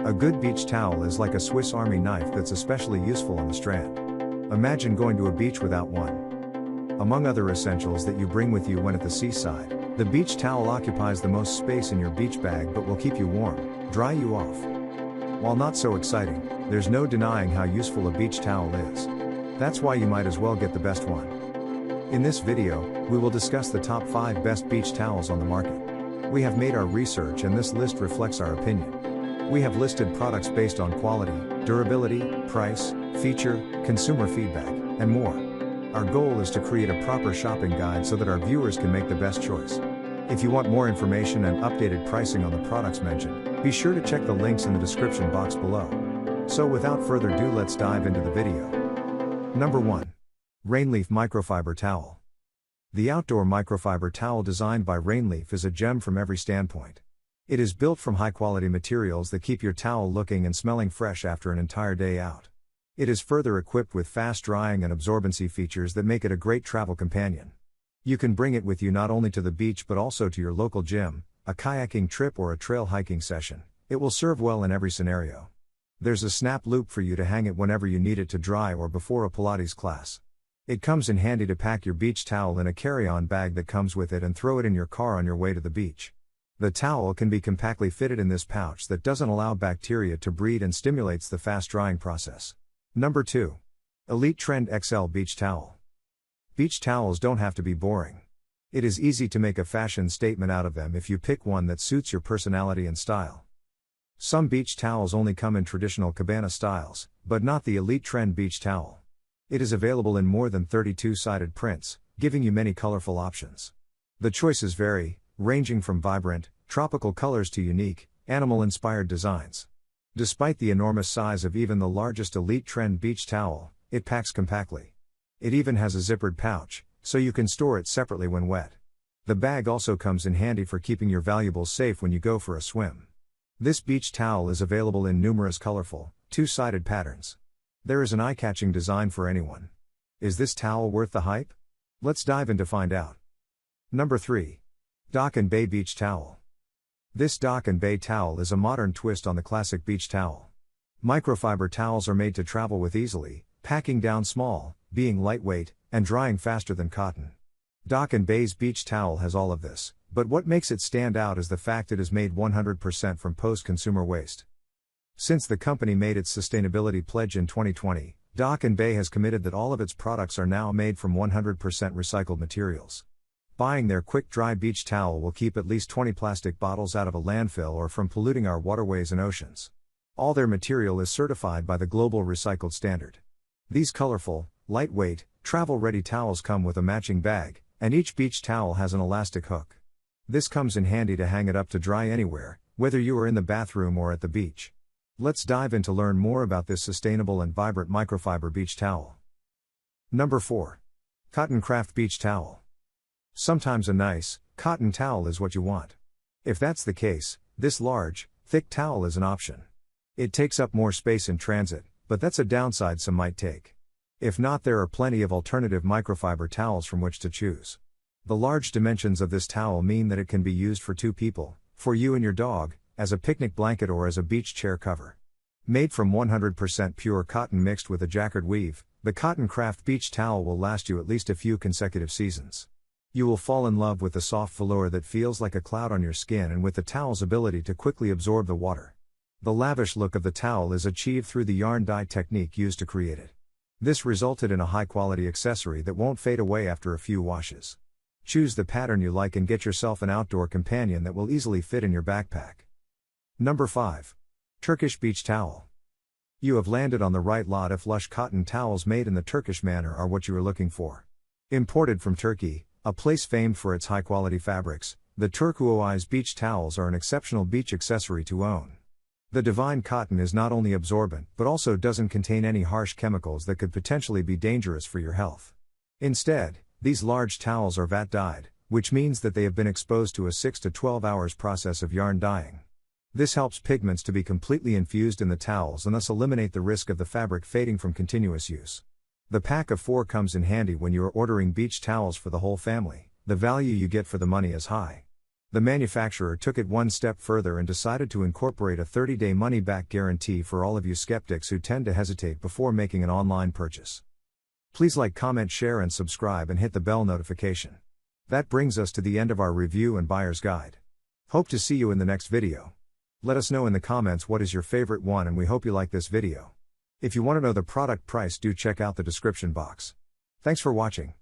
A good beach towel is like a Swiss Army knife that's especially useful on the strand. Imagine going to a beach without one. Among other essentials that you bring with you when at the seaside, the beach towel occupies the most space in your beach bag but will keep you warm, dry you off. While not so exciting, there's no denying how useful a beach towel is. That's why you might as well get the best one. In this video, we will discuss the top 5 best beach towels on the market. We have made our research and this list reflects our opinion. We have listed products based on quality, durability, price, feature, consumer feedback, and more. Our goal is to create a proper shopping guide so that our viewers can make the best choice. If you want more information and updated pricing on the products mentioned, be sure to check the links in the description box below. So without further ado, let's dive into the video. Number 1. Rainleaf Microfiber Towel. The outdoor microfiber towel designed by Rainleaf is a gem from every standpoint. It is built from high-quality materials that keep your towel looking and smelling fresh after an entire day out. It is further equipped with fast drying and absorbency features that make it a great travel companion. You can bring it with you not only to the beach but also to your local gym, a kayaking trip or a trail hiking session. It will serve well in every scenario. There's a snap loop for you to hang it whenever you need it to dry or before a Pilates class. It comes in handy to pack your beach towel in a carry-on bag that comes with it and throw it in your car on your way to the beach. The towel can be compactly fitted in this pouch that doesn't allow bacteria to breed and stimulates the fast drying process. Number 2. Elite Trend XL Beach Towel. Beach towels don't have to be boring. It is easy to make a fashion statement out of them if you pick one that suits your personality and style. Some beach towels only come in traditional cabana styles, but not the Elite Trend Beach Towel. It is available in more than 32-sided prints, giving you many colorful options. The choices vary, ranging from vibrant, tropical colors to unique, animal-inspired designs. Despite the enormous size of even the largest Elite Trend Beach Towel, it packs compactly. It even has a zippered pouch, so you can store it separately when wet. The bag also comes in handy for keeping your valuables safe when you go for a swim. This beach towel is available in numerous colorful, two-sided patterns. There is an eye-catching design for anyone. Is this towel worth the hype? Let's dive in to find out. Number 3. Dock and Bay Beach Towel. This Dock and Bay towel is a modern twist on the classic beach towel. Microfiber towels are made to travel with easily, packing down small, being lightweight, and drying faster than cotton. Dock and Bay's beach towel has all of this, but what makes it stand out is the fact it is made 100% from post-consumer waste. Since the company made its sustainability pledge in 2020, Dock and Bay has committed that all of its products are now made from 100% recycled materials. Buying their quick-dry beach towel will keep at least 20 plastic bottles out of a landfill or from polluting our waterways and oceans. All their material is certified by the Global Recycled Standard. These colorful, lightweight, travel-ready towels come with a matching bag, and each beach towel has an elastic hook. This comes in handy to hang it up to dry anywhere, whether you are in the bathroom or at the beach. Let's dive in to learn more about this sustainable and vibrant microfiber beach towel. Number 4. Cotton Craft Beach Towel. Sometimes a nice, cotton towel is what you want. If that's the case, this large, thick towel is an option. It takes up more space in transit, but that's a downside some might take. If not, there are plenty of alternative microfiber towels from which to choose. The large dimensions of this towel mean that it can be used for 2 people, for you and your dog, as a picnic blanket or as a beach chair cover. Made from 100% pure cotton mixed with a jacquard weave, the Cotton Craft Beach Towel will last you at least a few consecutive seasons. You will fall in love with the soft velour that feels like a cloud on your skin and with the towel's ability to quickly absorb the water. The lavish look of the towel is achieved through the yarn dye technique used to create it. This resulted in a high-quality accessory that won't fade away after a few washes. Choose the pattern you like and get yourself an outdoor companion that will easily fit in your backpack. Number 5. Turkish Beach Towel. You have landed on the right lot if lush cotton towels made in the Turkish manner are what you are looking for. Imported from Turkey, a place famed for its high-quality fabrics, the turquoise beach towels are an exceptional beach accessory to own. The divine cotton is not only absorbent but also doesn't contain any harsh chemicals that could potentially be dangerous for your health. Instead, these large towels are vat dyed, which means that they have been exposed to a 6 to 12 hours process of yarn dyeing. This helps pigments to be completely infused in the towels and thus eliminate the risk of the fabric fading from continuous use. The pack of 4 comes in handy when you are ordering beach towels for the whole family. The value you get for the money is high. The manufacturer took it one step further and decided to incorporate a 30-day money-back guarantee for all of you skeptics who tend to hesitate before making an online purchase. Please like, comment, share and subscribe and hit the bell notification. That brings us to the end of our review and buyer's guide. Hope to see you in the next video. Let us know in the comments what is your favorite one, and we hope you like this video. If you want to know the product price, do check out the description box. Thanks for watching.